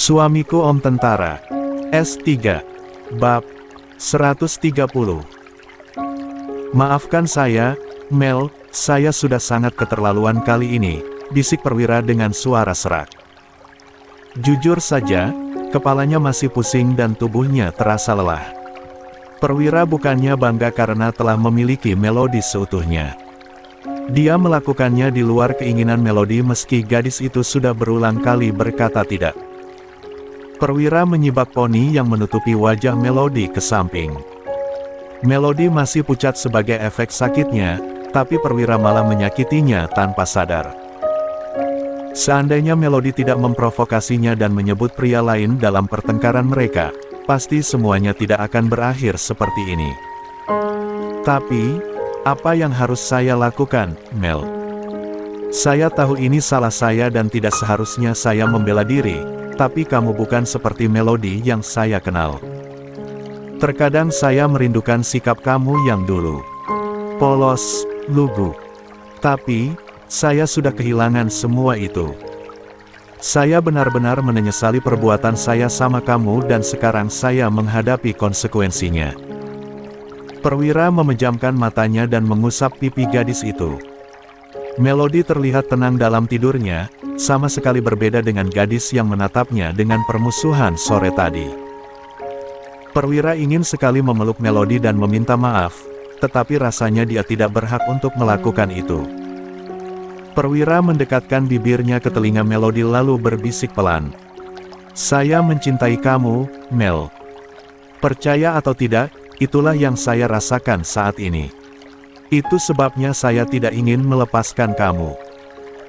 Suamiku Om Tentara. S3. Bab 130. Maafkan saya, Mel, saya sudah sangat keterlaluan kali ini, bisik Perwira dengan suara serak. Jujur saja, kepalanya masih pusing dan tubuhnya terasa lelah. Perwira bukannya bangga karena telah memiliki Melody seutuhnya. Dia melakukannya di luar keinginan Melody meski gadis itu sudah berulang kali berkata tidak. Perwira menyibak poni yang menutupi wajah Melody ke samping. Melody masih pucat sebagai efek sakitnya, tapi Perwira malah menyakitinya tanpa sadar. Seandainya Melody tidak memprovokasinya dan menyebut pria lain dalam pertengkaran mereka, pasti semuanya tidak akan berakhir seperti ini. Tapi, apa yang harus saya lakukan, Mel? Saya tahu ini salah saya dan tidak seharusnya saya membela diri, tapi kamu bukan seperti Melody yang saya kenal. Terkadang saya merindukan sikap kamu yang dulu. Polos, lugu. Tapi, saya sudah kehilangan semua itu. Saya benar-benar menyesali perbuatan saya sama kamu dan sekarang saya menghadapi konsekuensinya. Perwira memejamkan matanya dan mengusap pipi gadis itu. Melody terlihat tenang dalam tidurnya, sama sekali berbeda dengan gadis yang menatapnya dengan permusuhan sore tadi. Perwira ingin sekali memeluk Melody dan meminta maaf, tetapi rasanya dia tidak berhak untuk melakukan itu. Perwira mendekatkan bibirnya ke telinga Melody lalu berbisik pelan. Saya mencintai kamu, Mel. Percaya atau tidak, itulah yang saya rasakan saat ini. Itu sebabnya saya tidak ingin melepaskan kamu.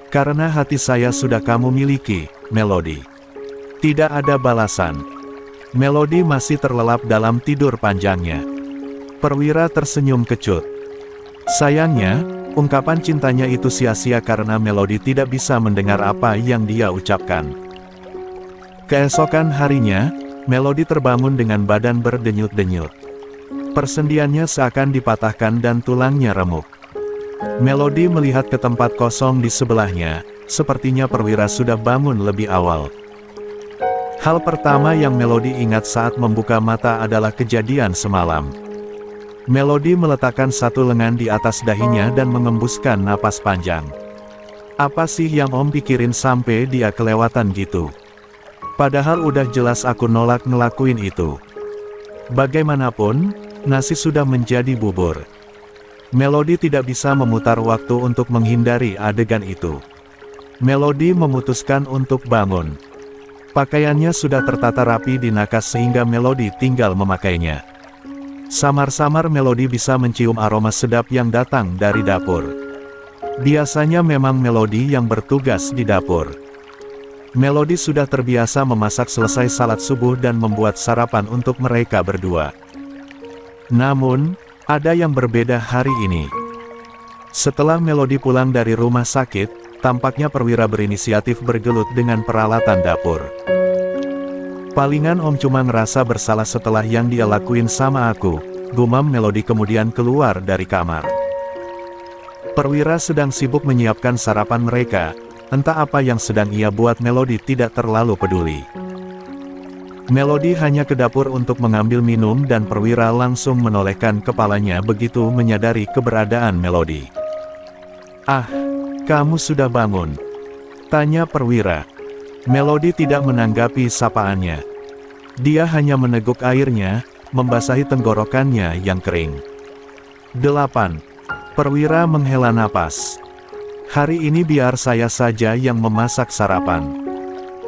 Karena hati saya sudah kamu miliki, Melody. Tidak ada balasan. Melody masih terlelap dalam tidur panjangnya. Perwira tersenyum kecut. Sayangnya, ungkapan cintanya itu sia-sia karena Melody tidak bisa mendengar apa yang dia ucapkan. Keesokan harinya, Melody terbangun dengan badan berdenyut-denyut. Persendiannya seakan dipatahkan dan tulangnya remuk. Melody melihat ke tempat kosong di sebelahnya, sepertinya Perwira sudah bangun lebih awal. Hal pertama yang Melody ingat saat membuka mata adalah kejadian semalam. Melody meletakkan satu lengan di atas dahinya dan mengembuskan napas panjang. Apa sih yang Om pikirin sampai dia kelewatan gitu? Padahal udah jelas aku nolak ngelakuin itu. Bagaimanapun, nasi sudah menjadi bubur. Melody tidak bisa memutar waktu untuk menghindari adegan itu. Melody memutuskan untuk bangun. Pakaiannya sudah tertata rapi di nakas sehingga Melody tinggal memakainya. Samar-samar Melody bisa mencium aroma sedap yang datang dari dapur. Biasanya memang Melody yang bertugas di dapur. Melody sudah terbiasa memasak selesai salat subuh dan membuat sarapan untuk mereka berdua. Namun, ada yang berbeda hari ini. Setelah Melody pulang dari rumah sakit, tampaknya Perwira berinisiatif bergelut dengan peralatan dapur. Palingan Om cuma ngerasa bersalah setelah yang dia lakuin sama aku, gumam Melody kemudian keluar dari kamar. Perwira sedang sibuk menyiapkan sarapan mereka, entah apa yang sedang ia buat Melody tidak terlalu peduli. Melody hanya ke dapur untuk mengambil minum dan Perwira langsung menolehkan kepalanya begitu menyadari keberadaan Melody. Ah, kamu sudah bangun? Tanya Perwira. Melody tidak menanggapi sapaannya. Dia hanya meneguk airnya, membasahi tenggorokannya yang kering. 8. Perwira menghela napas. Hari ini biar saya saja yang memasak sarapan.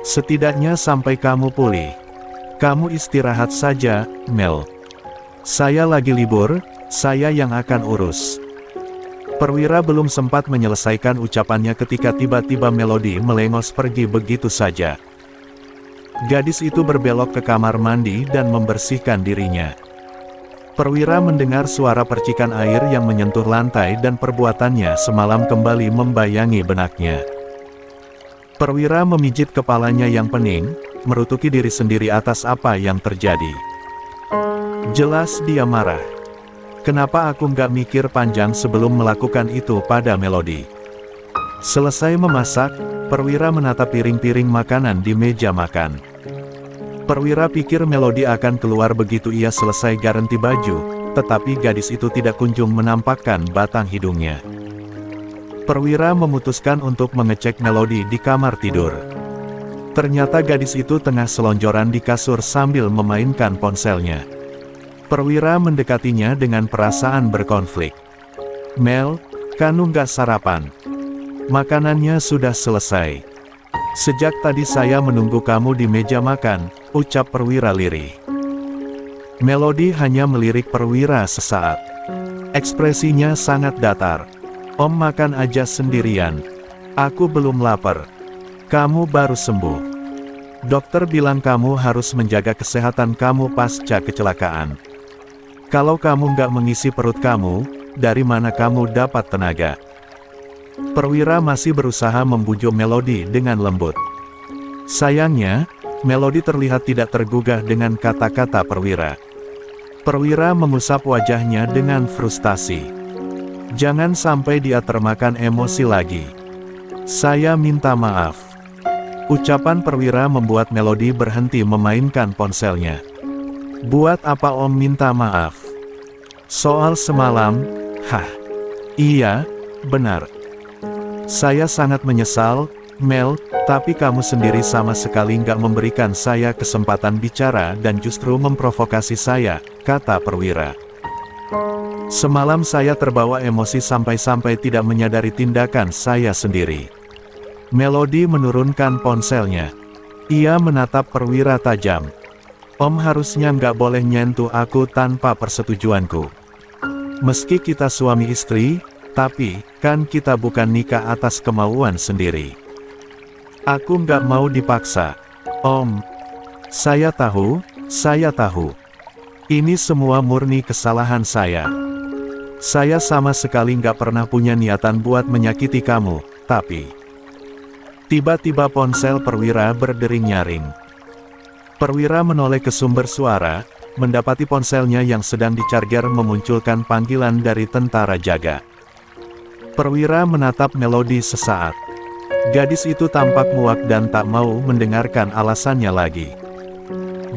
Setidaknya sampai kamu pulih. Kamu istirahat saja, Mel. Saya lagi libur, saya yang akan urus. Perwira belum sempat menyelesaikan ucapannya ketika tiba-tiba Melody melengos pergi begitu saja. Gadis itu berbelok ke kamar mandi dan membersihkan dirinya. Perwira mendengar suara percikan air yang menyentuh lantai dan perbuatannya semalam kembali membayangi benaknya. Perwira memijit kepalanya yang pening, merutuki diri sendiri atas apa yang terjadi. Jelas dia marah. Kenapa aku nggak mikir panjang sebelum melakukan itu pada Melody? Selesai memasak, Perwira menatap piring-piring makanan di meja makan. Perwira pikir Melody akan keluar begitu ia selesai ganti baju, tetapi gadis itu tidak kunjung menampakkan batang hidungnya. Perwira memutuskan untuk mengecek Melody di kamar tidur. Ternyata gadis itu tengah selonjoran di kasur sambil memainkan ponselnya. Perwira mendekatinya dengan perasaan berkonflik. "Mel, kamu nggak sarapan? Makanannya sudah selesai. Sejak tadi saya menunggu kamu di meja makan," ucap Perwira lirih. Melody hanya melirik Perwira sesaat. Ekspresinya sangat datar. "Om makan aja sendirian. Aku belum lapar. Kamu baru sembuh. Dokter bilang kamu harus menjaga kesehatan kamu pasca kecelakaan. Kalau kamu nggak mengisi perut kamu, dari mana kamu dapat tenaga?" Perwira masih berusaha membujuk Melody dengan lembut. Sayangnya, Melody terlihat tidak tergugah dengan kata-kata Perwira. Perwira mengusap wajahnya dengan frustasi. Jangan sampai dia termakan emosi lagi. "Saya minta maaf." Ucapan Perwira membuat Melody berhenti memainkan ponselnya. "Buat apa Om minta maaf? Soal semalam?" "Hah? Iya, benar. Saya sangat menyesal, Mel, tapi kamu sendiri sama sekali nggak memberikan saya kesempatan bicara dan justru memprovokasi saya," kata Perwira. "Semalam saya terbawa emosi sampai-sampai tidak menyadari tindakan saya sendiri." Melody menurunkan ponselnya. Ia menatap Perwira tajam. "Om harusnya nggak boleh nyentuh aku tanpa persetujuanku. Meski kita suami istri, tapi, kan kita bukan nikah atas kemauan sendiri. Aku nggak mau dipaksa. Om. Saya tahu. Ini semua murni kesalahan saya. Saya sama sekali nggak pernah punya niatan buat menyakiti kamu, tapi..." Tiba-tiba ponsel Perwira berdering nyaring. Perwira menoleh ke sumber suara, mendapati ponselnya yang sedang dicharger memunculkan panggilan dari tentara jaga. Perwira menatap Melody sesaat. Gadis itu tampak muak dan tak mau mendengarkan alasannya lagi.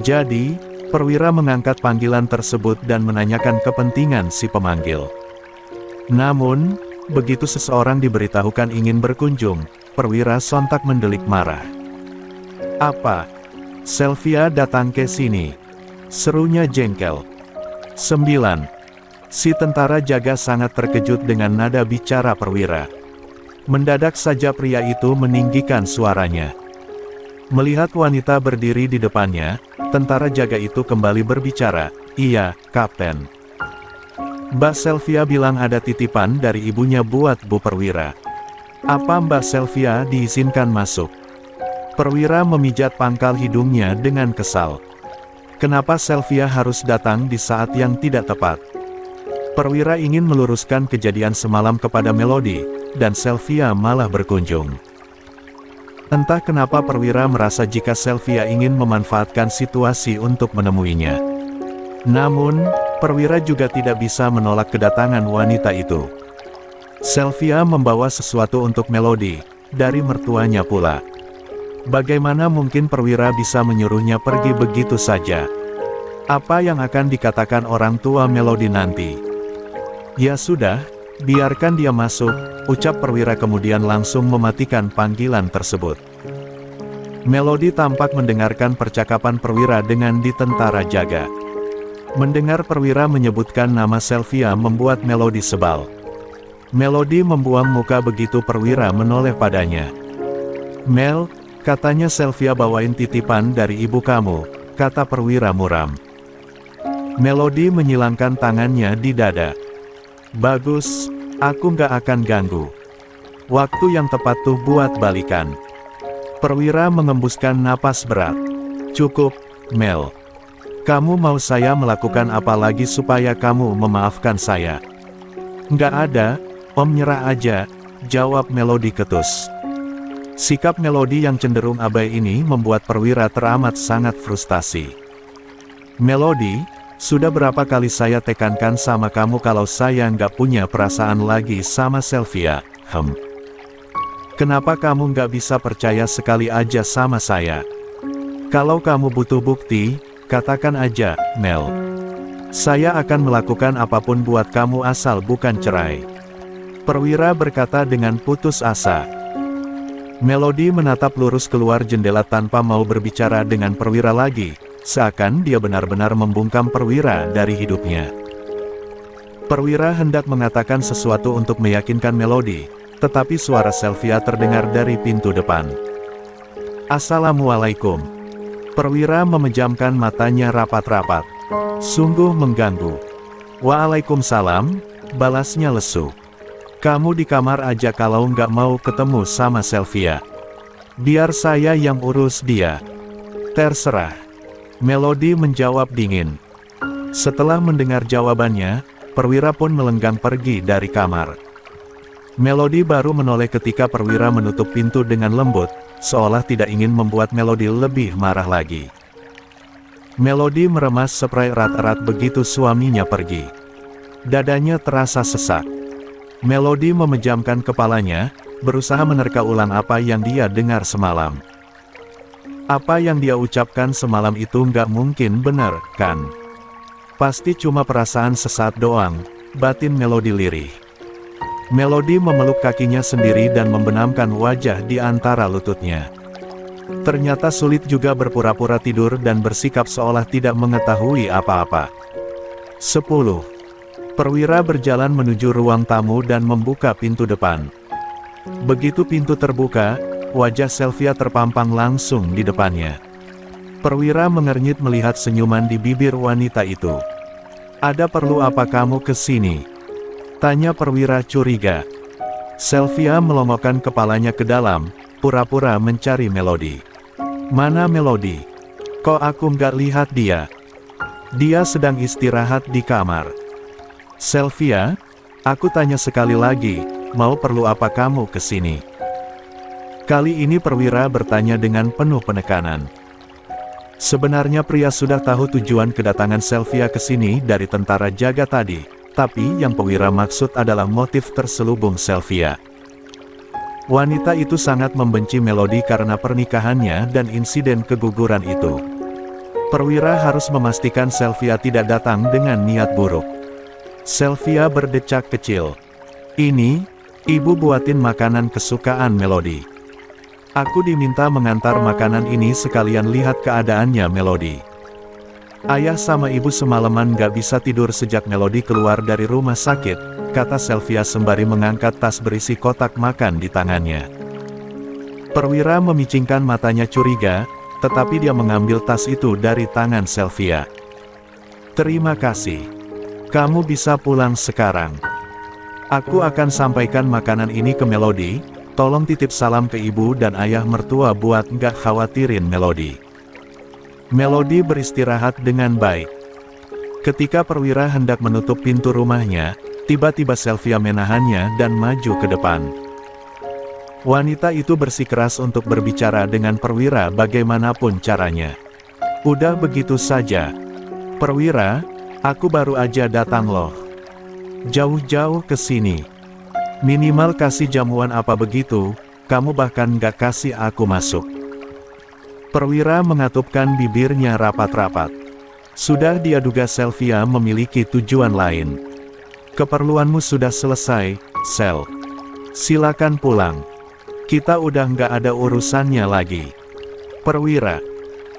Jadi, Perwira mengangkat panggilan tersebut dan menanyakan kepentingan si pemanggil. Namun, begitu seseorang diberitahukan ingin berkunjung, Perwira sontak mendelik marah. "Apa? Sylvia datang ke sini?" serunya jengkel. 9. Si tentara jaga sangat terkejut dengan nada bicara Perwira. Mendadak saja pria itu meninggikan suaranya. Melihat wanita berdiri di depannya, tentara jaga itu kembali berbicara, "Iya, Kapten. Mbak Sylvia bilang ada titipan dari ibunya buat Bu Perwira. Apa Mbak Sylvia diizinkan masuk?" Perwira memijat pangkal hidungnya dengan kesal. Kenapa Sylvia harus datang di saat yang tidak tepat? Perwira ingin meluruskan kejadian semalam kepada Melody, dan Sylvia malah berkunjung. Entah kenapa Perwira merasa jika Sylvia ingin memanfaatkan situasi untuk menemuinya. Namun, Perwira juga tidak bisa menolak kedatangan wanita itu. Sylvia membawa sesuatu untuk Melody, dari mertuanya pula. Bagaimana mungkin Perwira bisa menyuruhnya pergi begitu saja? Apa yang akan dikatakan orang tua Melody nanti? "Ya sudah, biarkan dia masuk," ucap Perwira kemudian langsung mematikan panggilan tersebut. Melody tampak mendengarkan percakapan Perwira dengan di tentara jaga. Mendengar Perwira menyebutkan nama Sylvia membuat Melody sebal. Melody membuang muka begitu Perwira menoleh padanya. "Mel, katanya Sylvia bawain titipan dari ibu kamu," kata Perwira muram. Melody menyilangkan tangannya di dada. "Bagus, aku nggak akan ganggu. Waktu yang tepat tuh buat balikan." Perwira mengembuskan napas berat. "Cukup, Mel. Kamu mau saya melakukan apa lagi supaya kamu memaafkan saya?" "Nggak ada, Om, nyerah aja," jawab Melody ketus. Sikap Melody yang cenderung abai ini membuat Perwira teramat sangat frustasi. "Melody, sudah berapa kali saya tekankan sama kamu kalau saya nggak punya perasaan lagi sama Sylvia, Kenapa kamu nggak bisa percaya sekali aja sama saya? Kalau kamu butuh bukti, katakan aja, Mel. Saya akan melakukan apapun buat kamu asal bukan cerai. Perwira berkata dengan putus asa. Melody menatap lurus keluar jendela tanpa mau berbicara dengan Perwira lagi, seakan dia benar-benar membungkam Perwira dari hidupnya. Perwira hendak mengatakan sesuatu untuk meyakinkan Melody, tetapi suara Sylvia terdengar dari pintu depan. Assalamualaikum. Perwira memejamkan matanya rapat-rapat. Sungguh mengganggu. Waalaikumsalam, balasnya lesu. Kamu di kamar aja kalau nggak mau ketemu sama Sylvia. Biar saya yang urus dia. Terserah. Melody menjawab dingin. Setelah mendengar jawabannya, Perwira pun melenggang pergi dari kamar. Melody baru menoleh ketika Perwira menutup pintu dengan lembut, seolah tidak ingin membuat Melody lebih marah lagi. Melody meremas spray erat-erat begitu suaminya pergi. Dadanya terasa sesak. Melody memejamkan kepalanya, berusaha menerka ulang apa yang dia dengar semalam. Apa yang dia ucapkan semalam itu nggak mungkin benar, kan? Pasti cuma perasaan sesat doang, batin Melody lirih. Melody memeluk kakinya sendiri dan membenamkan wajah di antara lututnya. Ternyata sulit juga berpura-pura tidur dan bersikap seolah tidak mengetahui apa-apa. 10. Perwira berjalan menuju ruang tamu dan membuka pintu depan. Begitu pintu terbuka, wajah Sylvia terpampang langsung di depannya. Perwira mengernyit melihat senyuman di bibir wanita itu. Ada perlu apa kamu ke sini? Tanya Perwira curiga. Sylvia melongokkan kepalanya ke dalam, pura-pura mencari Melody. Mana Melody? Kok aku nggak lihat dia? Dia sedang istirahat di kamar. Sylvia, aku tanya sekali lagi, mau perlu apa kamu ke sini? Kali ini Perwira bertanya dengan penuh penekanan. Sebenarnya pria sudah tahu tujuan kedatangan Sylvia ke sini dari tentara jaga tadi, tapi yang Perwira maksud adalah motif terselubung Sylvia. Wanita itu sangat membenci Melody karena pernikahannya dan insiden keguguran itu. Perwira harus memastikan Sylvia tidak datang dengan niat buruk. Sylvia berdecak kecil. Ini, ibu buatin makanan kesukaan Melody. Aku diminta mengantar makanan ini sekalian lihat keadaannya Melody. Ayah sama ibu semalaman gak bisa tidur sejak Melody keluar dari rumah sakit, kata Sylvia sembari mengangkat tas berisi kotak makan di tangannya. Perwira memicingkan matanya curiga, tetapi dia mengambil tas itu dari tangan Sylvia. Terima kasih. Kamu bisa pulang sekarang. Aku akan sampaikan makanan ini ke Melody, tolong titip salam ke ibu dan ayah mertua buat nggak khawatirin Melody. Melody beristirahat dengan baik. Ketika Perwira hendak menutup pintu rumahnya, tiba-tiba Sylvia menahannya dan maju ke depan. Wanita itu bersikeras untuk berbicara dengan Perwira bagaimanapun caranya. Udah begitu saja. Perwira, aku baru aja datang loh. Jauh-jauh ke sini. Minimal kasih jamuan apa begitu, kamu bahkan gak kasih aku masuk. Perwira mengatupkan bibirnya rapat-rapat. Sudah dia duga Sylvia memiliki tujuan lain. Keperluanmu sudah selesai, Sel. Silakan pulang. Kita udah nggak ada urusannya lagi. Perwira,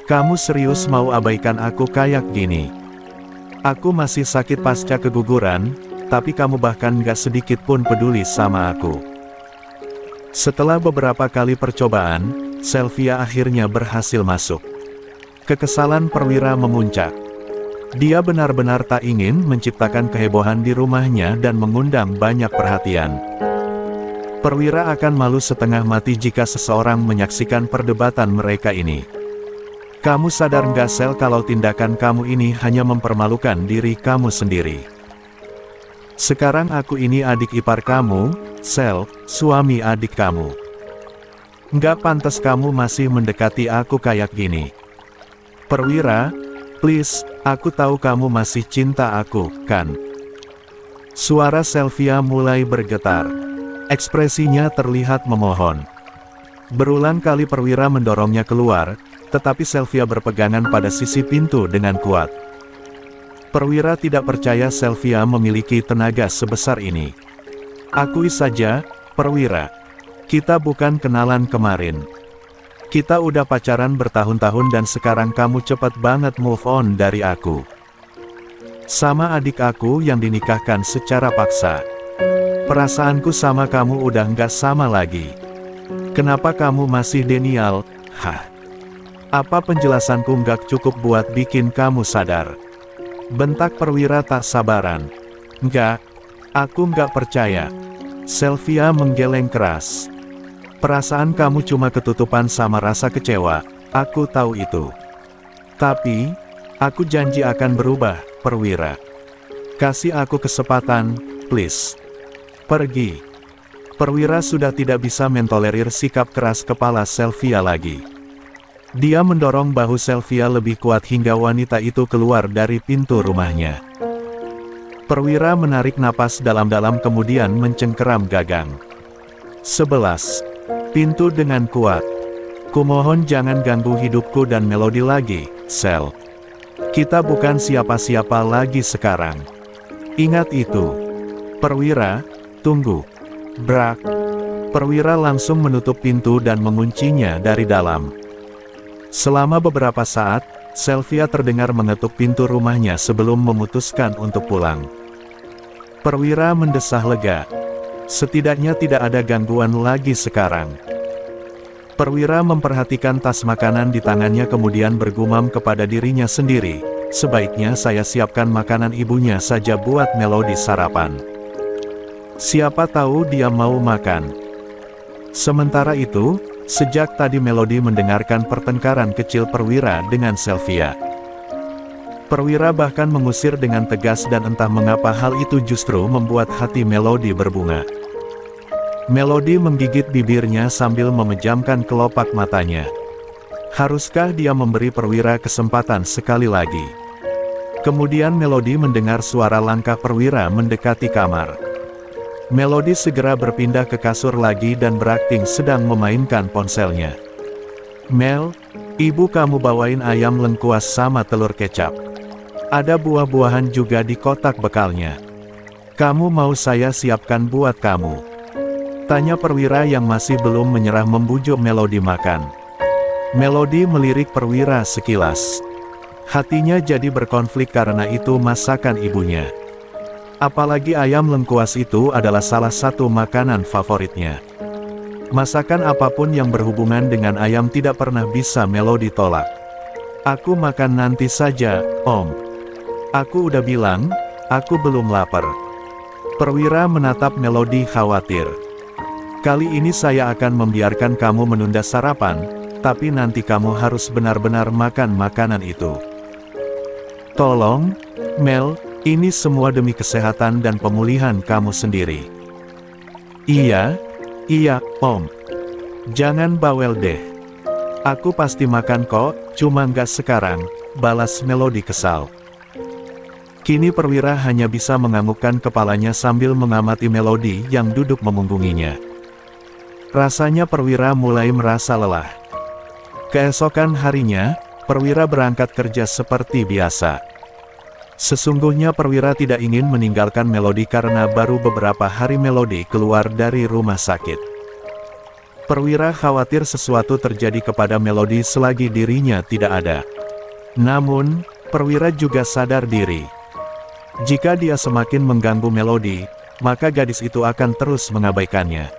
kamu serius mau abaikan aku kayak gini? Aku masih sakit pasca keguguran, tapi kamu bahkan nggak sedikit pun peduli sama aku. Setelah beberapa kali percobaan, Sylvia akhirnya berhasil masuk. Kekesalan Perwira memuncak. Dia benar-benar tak ingin menciptakan kehebohan di rumahnya dan mengundang banyak perhatian. Perwira akan malu setengah mati jika seseorang menyaksikan perdebatan mereka ini. Kamu sadar nggak Sel kalau tindakan kamu ini hanya mempermalukan diri kamu sendiri? Sekarang aku ini adik ipar kamu, Sel, suami adik kamu. Nggak pantas kamu masih mendekati aku kayak gini. Perwira, please, aku tahu kamu masih cinta aku, kan? Suara Sylvia mulai bergetar. Ekspresinya terlihat memohon. Berulang kali Perwira mendorongnya keluar, tetapi Sylvia berpegangan pada sisi pintu dengan kuat. Perwira tidak percaya Sylvia memiliki tenaga sebesar ini. Akui saja, Perwira. Kita bukan kenalan kemarin. Kita udah pacaran bertahun-tahun dan sekarang kamu cepat banget move on dari aku. Sama adik aku yang dinikahkan secara paksa. Perasaanku sama kamu udah nggak sama lagi. Kenapa kamu masih denial? Hah? Apa penjelasanku nggak cukup buat bikin kamu sadar? Bentak Perwira tak sabaran. Nggak, aku nggak percaya. Sylvia menggeleng keras. Perasaan kamu cuma ketutupan sama rasa kecewa, aku tahu itu. Tapi, aku janji akan berubah, Perwira. Kasih aku kesempatan, please. Pergi. Perwira sudah tidak bisa mentolerir sikap keras kepala Sylvia lagi. Dia mendorong bahu Sylvia lebih kuat hingga wanita itu keluar dari pintu rumahnya. Perwira menarik napas dalam-dalam kemudian mencengkeram gagang. 11. Pintu dengan kuat. Kumohon jangan ganggu hidupku dan Melody lagi, Sel. Kita bukan siapa-siapa lagi sekarang. Ingat itu. Perwira, tunggu. Brak. Perwira langsung menutup pintu dan menguncinya dari dalam. Selama beberapa saat, Sylvia terdengar mengetuk pintu rumahnya sebelum memutuskan untuk pulang. Perwira mendesah lega. Setidaknya tidak ada gangguan lagi sekarang. Perwira memperhatikan tas makanan di tangannya kemudian bergumam kepada dirinya sendiri, sebaiknya saya siapkan makanan ibunya saja buat Melody sarapan. Siapa tahu dia mau makan. Sementara itu, sejak tadi Melody mendengarkan pertengkaran kecil Perwira dengan Sylvia. Perwira bahkan mengusir dengan tegas dan entah mengapa hal itu justru membuat hati Melody berbunga. Melody menggigit bibirnya sambil memejamkan kelopak matanya. Haruskah dia memberi Perwira kesempatan sekali lagi? Kemudian Melody mendengar suara langkah Perwira mendekati kamar. Melody segera berpindah ke kasur lagi dan berakting sedang memainkan ponselnya. Mel, ibu kamu bawain ayam lengkuas sama telur kecap. Ada buah-buahan juga di kotak bekalnya. Kamu mau saya siapkan buat kamu? Tanya Perwira yang masih belum menyerah membujuk Melody makan. Melody melirik Perwira sekilas. Hatinya jadi berkonflik karena itu masakan ibunya. Apalagi ayam lengkuas itu adalah salah satu makanan favoritnya. Masakan apapun yang berhubungan dengan ayam tidak pernah bisa Melody tolak. Aku makan nanti saja, Om. Aku udah bilang, aku belum lapar. Perwira menatap Melody khawatir. Kali ini saya akan membiarkan kamu menunda sarapan, tapi nanti kamu harus benar-benar makan makanan itu. Tolong, Mel, ini semua demi kesehatan dan pemulihan kamu sendiri. Iya, Om. Jangan bawel deh. Aku pasti makan kok, cuma nggak sekarang, balas Melody kesal. Kini Perwira hanya bisa menganggukkan kepalanya sambil mengamati Melody yang duduk memunggunginya. Rasanya Perwira mulai merasa lelah. Keesokan harinya, Perwira berangkat kerja seperti biasa. Sesungguhnya Perwira tidak ingin meninggalkan Melody karena baru beberapa hari Melody keluar dari rumah sakit. Perwira khawatir sesuatu terjadi kepada Melody selagi dirinya tidak ada. Namun, Perwira juga sadar diri. Jika dia semakin mengganggu Melody, maka gadis itu akan terus mengabaikannya.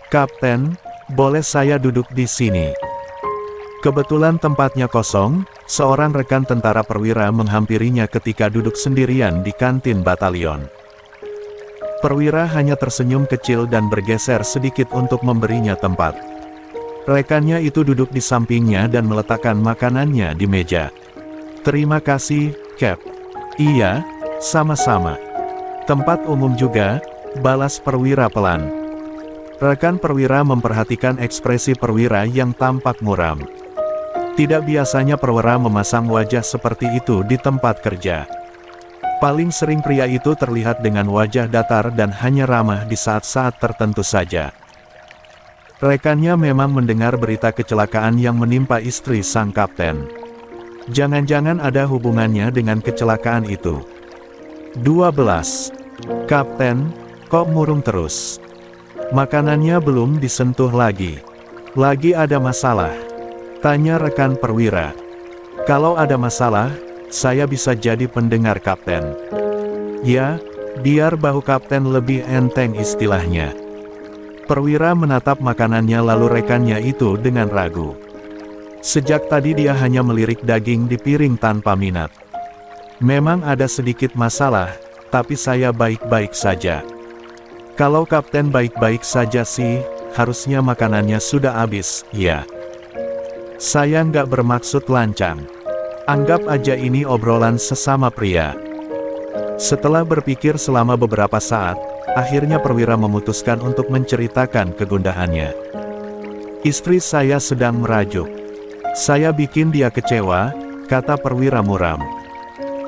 Kapten, boleh saya duduk di sini? Kebetulan tempatnya kosong, seorang rekan tentara Perwira menghampirinya ketika duduk sendirian di kantin batalion. Perwira hanya tersenyum kecil dan bergeser sedikit untuk memberinya tempat. Rekannya itu duduk di sampingnya dan meletakkan makanannya di meja. Terima kasih, Cap. Iya, sama-sama. Tempat umum juga, balas Perwira pelan. Rekan Perwira memperhatikan ekspresi Perwira yang tampak muram. Tidak biasanya Perwira memasang wajah seperti itu di tempat kerja. Paling sering pria itu terlihat dengan wajah datar dan hanya ramah di saat-saat tertentu saja. Rekannya memang mendengar berita kecelakaan yang menimpa istri sang kapten. Jangan-jangan ada hubungannya dengan kecelakaan itu. 12. Kapten, kok murung terus? Makanannya belum disentuh lagi. Lagi ada masalah? Tanya rekan perwira. Kalau ada masalah, saya bisa jadi pendengar kapten. Ya, biar bahu kapten lebih enteng istilahnya. Perwira menatap makanannya lalu rekannya itu dengan ragu. Sejak tadi dia hanya melirik daging di piring tanpa minat. Memang ada sedikit masalah, tapi saya baik-baik saja. Kalau kapten baik-baik saja sih, harusnya makanannya sudah habis, ya. Saya nggak bermaksud lancang. Anggap aja ini obrolan sesama pria. Setelah berpikir selama beberapa saat, akhirnya perwira memutuskan untuk menceritakan kegundahannya. Istri saya sedang merajuk. Saya bikin dia kecewa, kata perwira muram.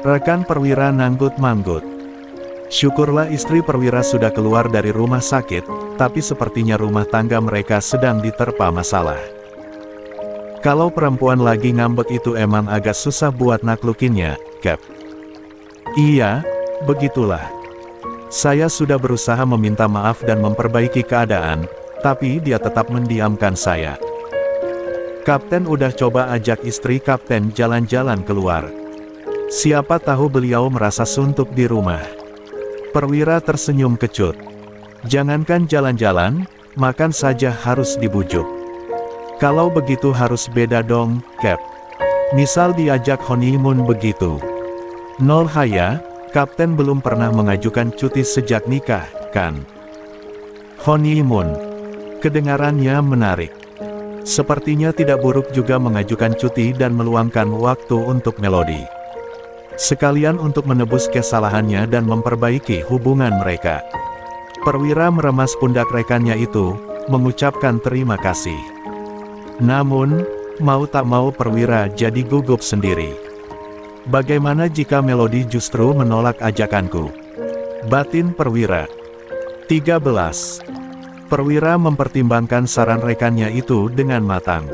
Rekan perwira nanggut-manggut. Syukurlah istri perwira sudah keluar dari rumah sakit, tapi sepertinya rumah tangga mereka sedang diterpa masalah. Kalau perempuan lagi ngambek itu emang agak susah buat naklukinnya, Cap. Iya, begitulah. Saya sudah berusaha meminta maaf dan memperbaiki keadaan, tapi dia tetap mendiamkan saya. Kapten udah coba ajak istri kapten jalan-jalan keluar. Siapa tahu beliau merasa suntuk di rumah. Perwira tersenyum kecut. Jangankan jalan-jalan, makan saja harus dibujuk. Kalau begitu harus beda dong, Cap. Misal diajak honeymoon begitu. Nol haya, kapten belum pernah mengajukan cuti sejak nikah, kan? Honeymoon. Kedengarannya menarik. Sepertinya tidak buruk juga mengajukan cuti dan meluangkan waktu untuk Melody. Sekalian untuk menebus kesalahannya dan memperbaiki hubungan mereka. Perwira meremas pundak rekannya itu, mengucapkan terima kasih. Namun, mau tak mau perwira jadi gugup sendiri. Bagaimana jika Melody justru menolak ajakanku? Batin perwira. 13. Perwira mempertimbangkan saran rekannya itu dengan matang.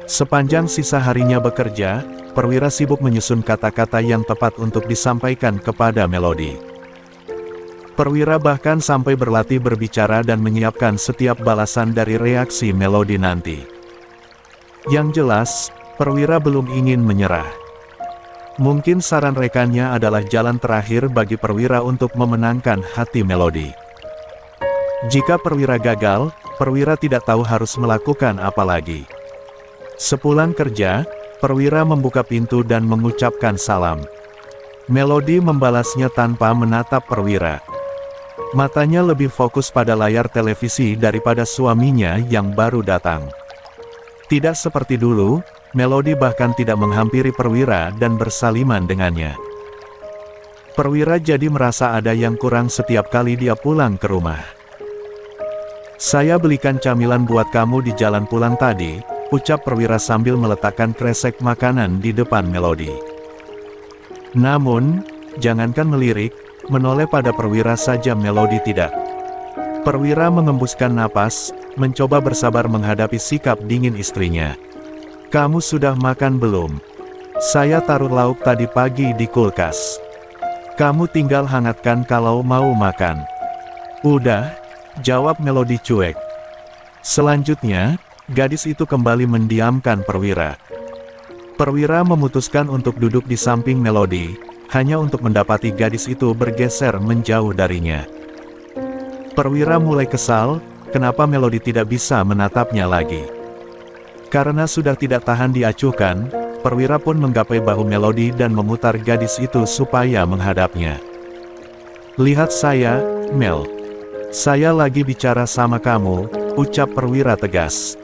Sepanjang sisa harinya bekerja, perwira sibuk menyusun kata-kata yang tepat untuk disampaikan kepada Melody. Perwira bahkan sampai berlatih berbicara dan menyiapkan setiap balasan dari reaksi Melody nanti. Yang jelas, perwira belum ingin menyerah. Mungkin saran rekannya adalah jalan terakhir bagi perwira untuk memenangkan hati Melody. Jika perwira gagal, perwira tidak tahu harus melakukan apa lagi. Sepulang kerja, perwira membuka pintu dan mengucapkan salam. Melody membalasnya tanpa menatap perwira. Matanya lebih fokus pada layar televisi daripada suaminya yang baru datang. Tidak seperti dulu, Melody bahkan tidak menghampiri perwira dan bersaliman dengannya. Perwira jadi merasa ada yang kurang setiap kali dia pulang ke rumah. Saya belikan camilan buat kamu di jalan pulang tadi, ucap perwira sambil meletakkan kresek makanan di depan Melody. Namun, jangankan melirik, menoleh pada perwira saja Melody tidak. Perwira mengembuskan napas, mencoba bersabar menghadapi sikap dingin istrinya. Kamu sudah makan belum? Saya taruh lauk tadi pagi di kulkas. Kamu tinggal hangatkan kalau mau makan. Udah, jawab Melody cuek. Selanjutnya, gadis itu kembali mendiamkan perwira. Perwira memutuskan untuk duduk di samping Melody, hanya untuk mendapati gadis itu bergeser menjauh darinya. Perwira mulai kesal, kenapa Melody tidak bisa menatapnya lagi. Karena sudah tidak tahan diacuhkan, perwira pun menggapai bahu Melody dan memutar gadis itu supaya menghadapnya. Lihat saya, Mel. Saya lagi bicara sama kamu, ucap perwira tegas.